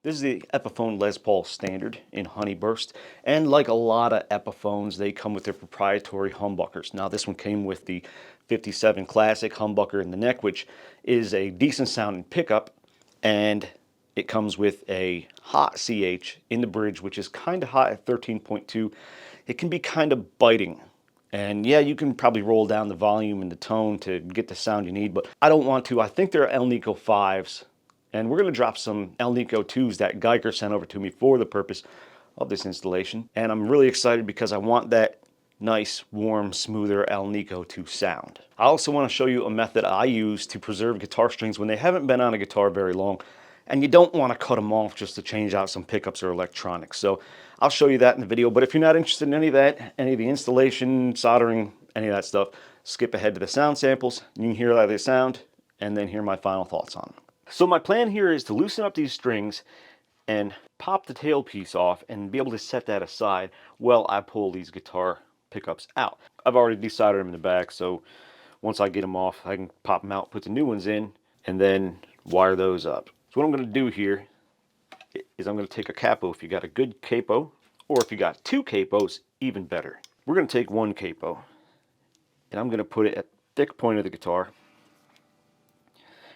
This is the Epiphone Les Paul Standard in Honeyburst, and like a lot of Epiphones, they come with their proprietary humbuckers. Now this one came with the 57 Classic humbucker in the neck, which is a decent sounding pickup, and it comes with a hot CH in the bridge, which is kind of hot at 13.2. It can be kind of biting. And yeah, you can probably roll down the volume and the tone to get the sound you need, but I don't want to. I think they're Alnico 5s. And we're going to drop some Alnico 2s that Guyker sent over to me for the purpose of this installation. And I'm really excited because I want that nice, warm, smoother Alnico 2 sound. I also want to show you a method I use to preserve guitar strings when they haven't been on a guitar very long. And you don't want to cut them off just to change out some pickups or electronics. So I'll show you that in the video. But if you're not interested in any of that, any of the installation, soldering, any of that stuff, skip ahead to the sound samples. You can hear how they sound and then hear my final thoughts on them. So my plan here is to loosen up these strings and pop the tailpiece off and be able to set that aside while I pull these guitar pickups out. I've already desoldered them in the back, so once I get them off, I can pop them out, put the new ones in, and then wire those up. So what I'm going to do here is I'm going to take a capo if you got a good capo, or if you got two capos, even better. We're going to take one capo, and I'm going to put it at the thick point of the guitar.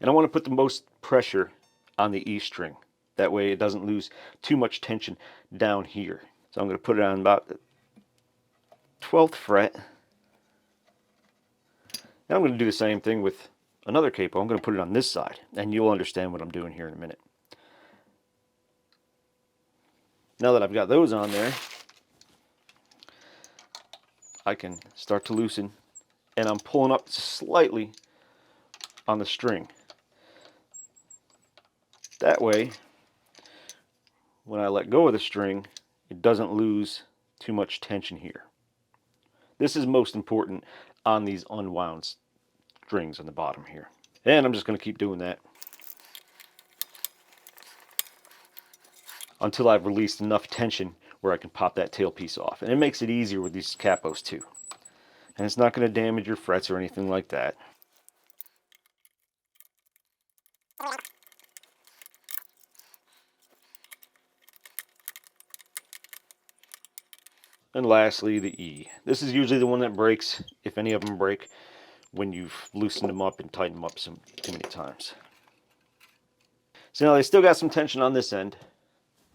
And I want to put the most pressure on the E string. That way it doesn't lose too much tension down here. So I'm going to put it on about the 12th fret. And I'm going to do the same thing with another capo. I'm going to put it on this side. And you'll understand what I'm doing here in a minute. Now that I've got those on there, I can start to loosen. And I'm pulling up slightly on the string. That way, when I let go of the string, it doesn't lose too much tension here. This is most important on these unwound strings on the bottom here. And I'm just going to keep doing that until I've released enough tension where I can pop that tailpiece off. And it makes it easier with these capos too. And it's not going to damage your frets or anything like that. And lastly, the E. This is usually the one that breaks, if any of them break, when you've loosened them up and tightened them up too many times. So now they still got some tension on this end,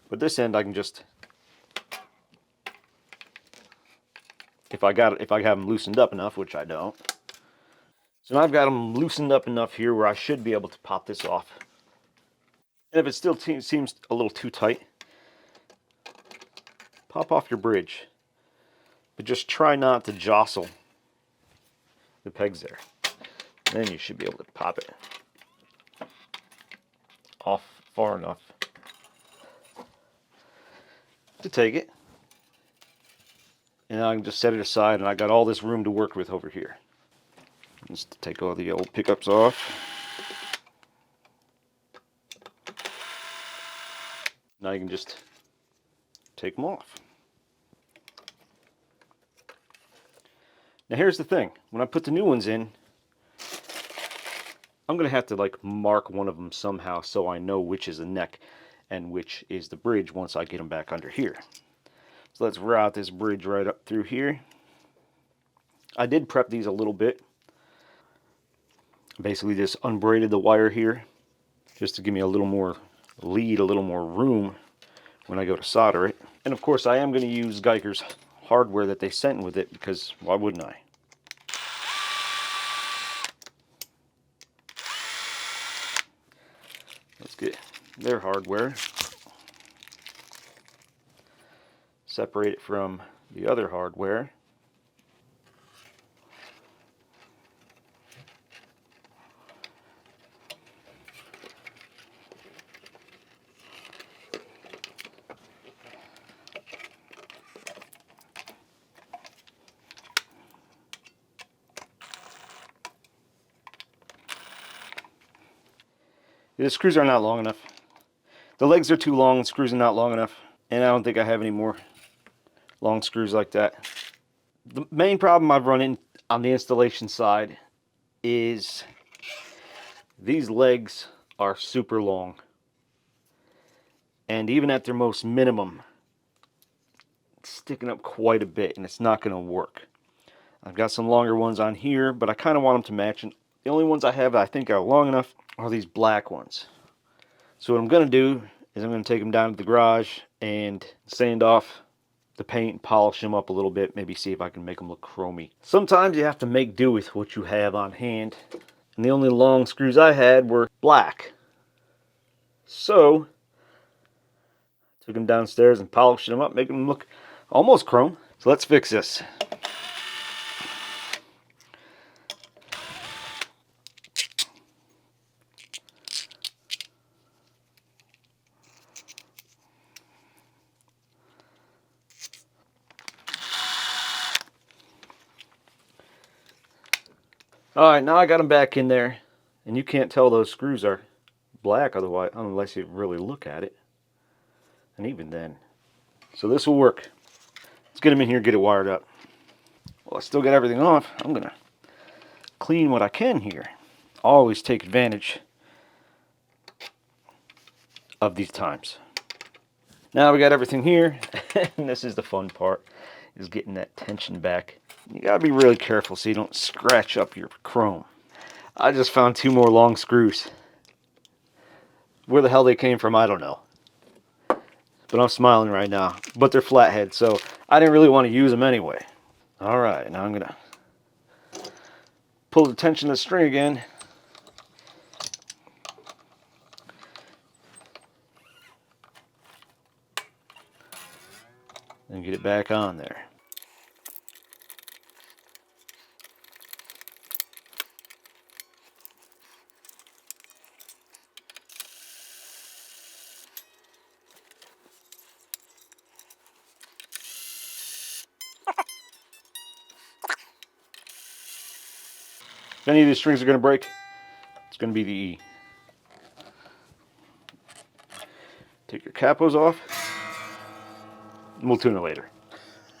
but this end I can just, if I have them loosened up enough, which I don't. So now I've got them loosened up enough here where I should be able to pop this off. And if it still seems a little too tight, pop off your bridge. But just try not to jostle the pegs there. Then you should be able to pop it off far enough to take it. And I can just set it aside, and I got all this room to work with over here. Just take all the old pickups off. Now you can just take them off. Now here's the thing. When I put the new ones in, I'm going to have to like mark one of them somehow so I know which is the neck and which is the bridge once I get them back under here. So let's route this bridge right up through here. I did prep these a little bit. Basically just unbraided the wire here just to give me a little more lead, a little more room when I go to solder it. And of course I am going to use Guyker's hardware that they sent with it, because why wouldn't I? Let's get their hardware, separate it from the other hardware. The screws are not long enough. The legs are too long, the screws are not long enough. And I don't think I have any more long screws like that. The main problem I've run into on the installation side is these legs are super long. And even at their most minimum, it's sticking up quite a bit, and it's not going to work. I've got some longer ones on here, but I kind of want them to match. And the only ones I have that I think are long enough are these black ones. So what I'm going to do is I'm going to take them down to the garage and sand off the paint, polish them up a little bit, maybe see if I can make them look chromy. Sometimes you have to make do with what you have on hand, and the only long screws I had were black. So took them downstairs and polished them up, making them look almost chrome. So let's fix this. Alright, now I got them back in there, and you can't tell those screws are black otherwise, unless you really look at it. And even then. So this will work. Let's get them in here, get it wired up. Well, I still got everything off. I'm going to clean what I can here. Always take advantage of these times. Now we got everything here, and this is the fun part, is getting that tension back. You gotta be really careful so you don't scratch up your chrome. I just found 2 more long screws. Where the hell they came from, I don't know. But I'm smiling right now. But they're flathead, so I didn't really want to use them anyway. Alright, now I'm gonna pull the tension of the string again. And get it back on there. If any of these strings are going to break, it's going to be the E. Take your capos off, and we'll tune it later.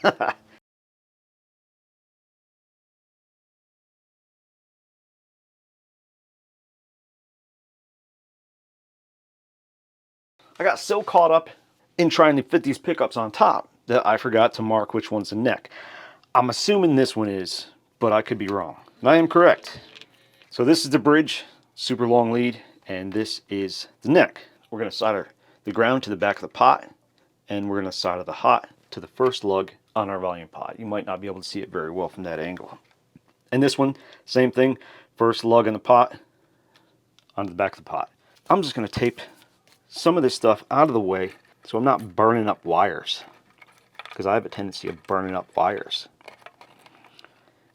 I got so caught up in trying to fit these pickups on top that I forgot to mark which one's the neck. I'm assuming this one is, but I could be wrong. And I am correct. So this is the bridge, super long lead, and this is the neck. We're going to solder the ground to the back of the pot, and we're going to solder the hot to the first lug on our volume pot. You might not be able to see it very well from that angle. And this one, same thing, first lug in the pot onto the back of the pot. I'm just going to tape some of this stuff out of the way so I'm not burning up wires, because I have a tendency of burning up wires.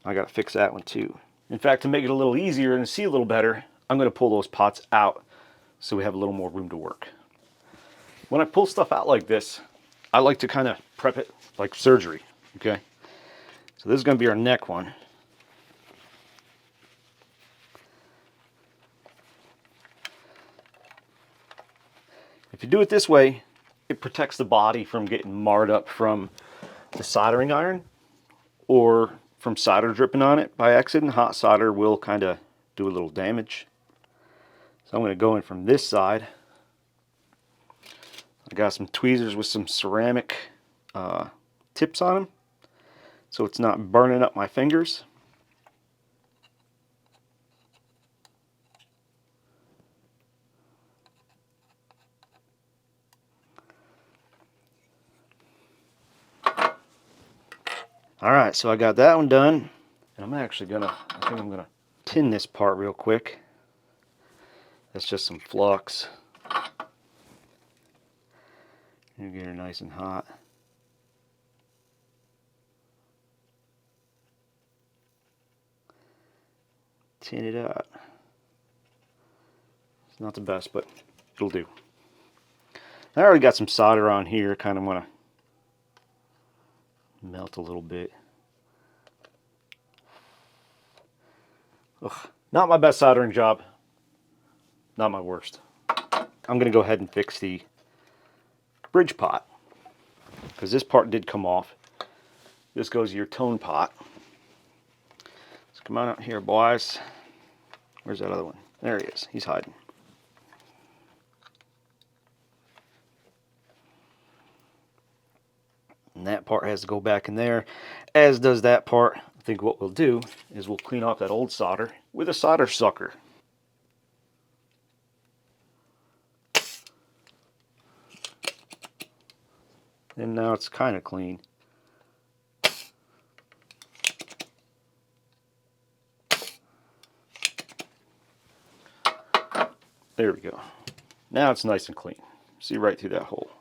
I got to fix that one too. In fact, to make it a little easier and see a little better, I'm going to pull those pots out so we have a little more room to work. When I pull stuff out like this, I like to kind of prep it like surgery, okay? So this is going to be our neck one. If you do it this way, it protects the body from getting marred up from the soldering iron or from solder dripping on it by accident. Hot solder will kind of do a little damage. So I'm going to go in from this side. I got some tweezers with some ceramic tips on them, so it's not burning up my fingers. Alright, so I got that one done, and I think I'm gonna tin this part real quick. That's just some flux. You get her nice and hot. Tin it out. It's not the best, but it'll do. I already got some solder on here, kind of want to melt a little bit. Ugh, not my best soldering job. Not my worst. I'm going to go ahead and fix the bridge pot, because this part did come off. This goes to your tone pot. Let's come on out here, boys. Where's that other one? There he is. He's hiding. And that part has to go back in there, as does that part. I think what we'll do is we'll clean off that old solder with a solder sucker. And now it's kind of clean. There we go. Now it's nice and clean. See right through that hole.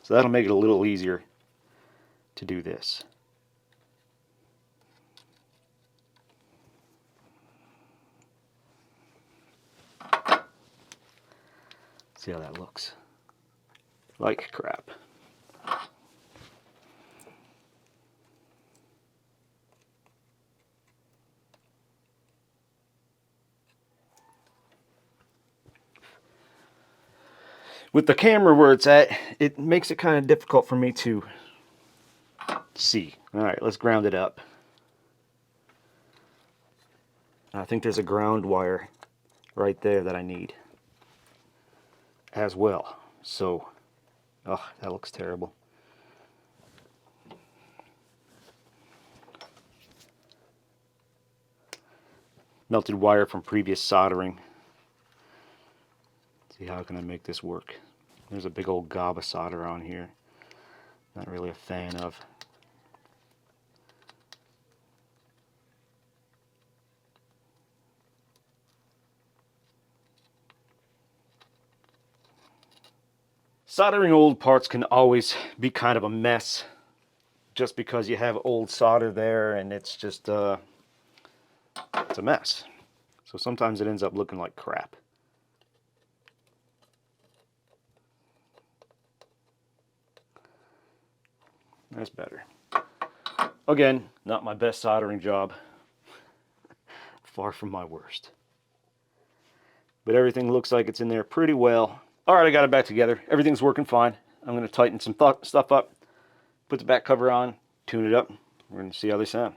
So that'll make it a little easier to do this. See how that looks? Like crap. With the camera where it's at, it makes it kind of difficult for me to see. Alright, let's ground it up. I think there's a ground wire right there that I need as well. So, oh, that looks terrible. Melted wire from previous soldering. See, how can I make this work? There's a big old gob of solder on here. Not really a fan of. Soldering old parts can always be kind of a mess, just because you have old solder there and it's just it's a mess. So sometimes it ends up looking like crap. That's better. Again, not my best soldering job. Far from my worst. But everything looks like it's in there pretty well. Alright, I got it back together. Everything's working fine. I'm going to tighten some stuff up, put the back cover on, tune it up. We're going to see how they sound.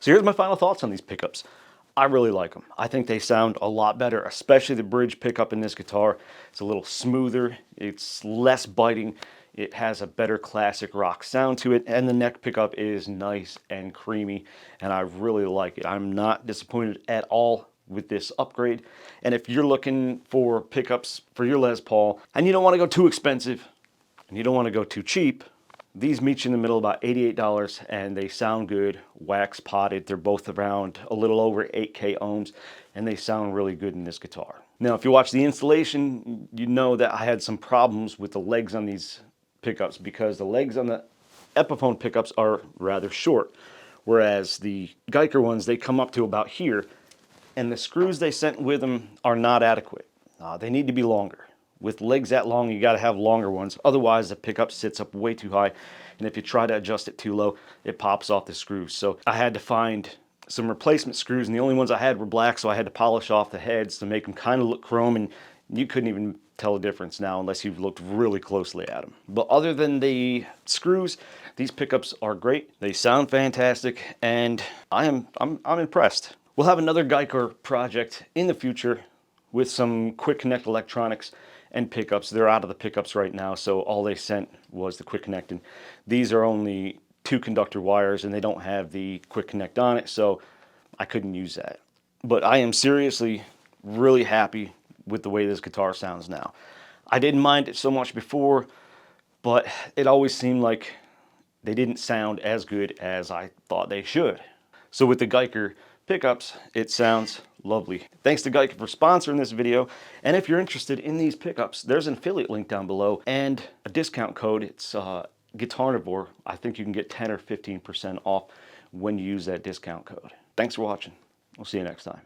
So here's my final thoughts on these pickups. I really like them. I think they sound a lot better, especially the bridge pickup in this guitar. It's a little smoother, it's less biting, it has a better classic rock sound to it, and the neck pickup is nice and creamy, and I really like it. I'm not disappointed at all with this upgrade. And if you're looking for pickups for your Les Paul, and you don't want to go too expensive, and you don't want to go too cheap, these meet you in the middle, about $88, and they sound good, wax potted. They're both around a little over 8K ohms, and they sound really good in this guitar. Now, if you watch the installation, you know that I had some problems with the legs on these pickups because the legs on the Epiphone pickups are rather short, whereas the Guyker ones, they come up to about here, and the screws they sent with them are not adequate. They need to be longer. With legs that long, you got to have longer ones. Otherwise, the pickup sits up way too high. And if you try to adjust it too low, it pops off the screws. So I had to find some replacement screws, and the only ones I had were black, so I had to polish off the heads to make them kind of look chrome, and you couldn't even tell the difference now unless you've looked really closely at them. But other than the screws, these pickups are great. They sound fantastic, and I'm impressed. We'll have another Guyker project in the future with some quick connect electronics and pickups. They're out of the pickups right now, so all they sent was the quick connect. And these are only 2 conductor wires, and they don't have the quick connect on it, so I couldn't use that. But I am seriously really happy with the way this guitar sounds now. I didn't mind it so much before, but it always seemed like they didn't sound as good as I thought they should. So with the Guyker pickups, it sounds lovely. Thanks to Guyker for sponsoring this video. And if you're interested in these pickups, there's an affiliate link down below and a discount code. It's Guitarnivore. I think you can get 10 or 15% off when you use that discount code. Thanks for watching. We'll see you next time.